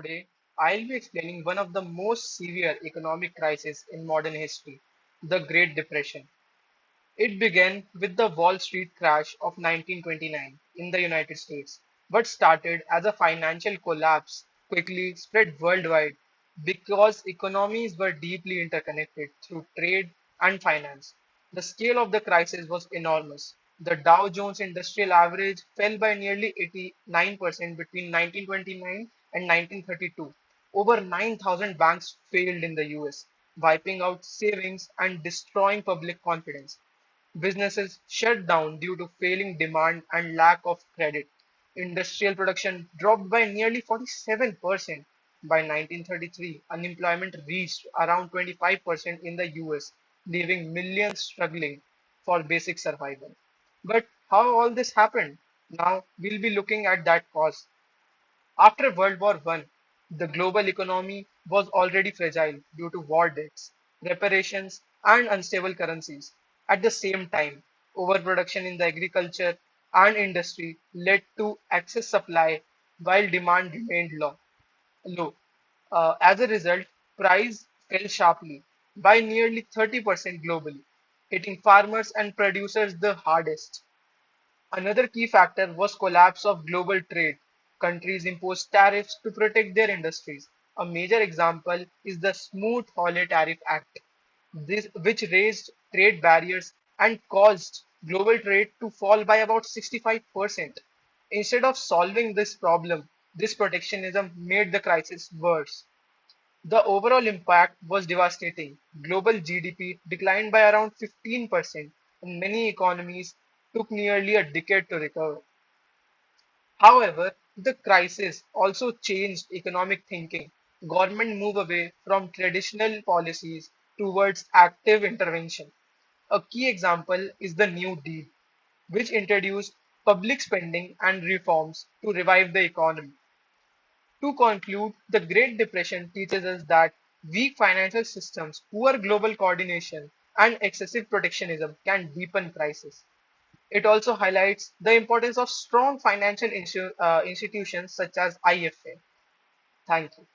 Today, I'll be explaining one of the most severe economic crises in modern history, the Great Depression. It began with the Wall Street crash of 1929 in the United States. What started as a financial collapse quickly spread worldwide because economies were deeply interconnected through trade and finance. The scale of the crisis was enormous. The Dow Jones Industrial Average fell by nearly 89% between 1929 and 1932. Over 9,000 banks failed in the US, wiping out savings and destroying public confidence. Businesses shut down due to failing demand and lack of credit. Industrial production dropped by nearly 47%. By 1933, unemployment reached around 25% in the US, leaving millions struggling for basic survival. But how all this happened? Now we'll be looking at that cause. After World War One, the global economy was already fragile due to war debts, reparations, and unstable currencies. At the same time, overproduction in the agriculture and industry led to excess supply while demand remained low. As a result, price fell sharply by nearly 30% globally, hitting farmers and producers the hardest. Another key factor was collapse of global trade. Countries imposed tariffs to protect their industries. A major example is the Smoot-Hawley Tariff Act, which raised trade barriers and caused global trade to fall by about 65%. Instead of solving this problem, this protectionism made the crisis worse. The overall impact was devastating. Global GDP declined by around 15%, and many economies took nearly a decade to recover. However, the crisis also changed economic thinking. Government moved away from traditional policies towards active intervention. A key example is the New Deal, which introduced public spending and reforms to revive the economy. To conclude, the Great Depression teaches us that weak financial systems, poor global coordination, and excessive protectionism can deepen crisis. It also highlights the importance of strong financial institutions such as IFA. Thank you.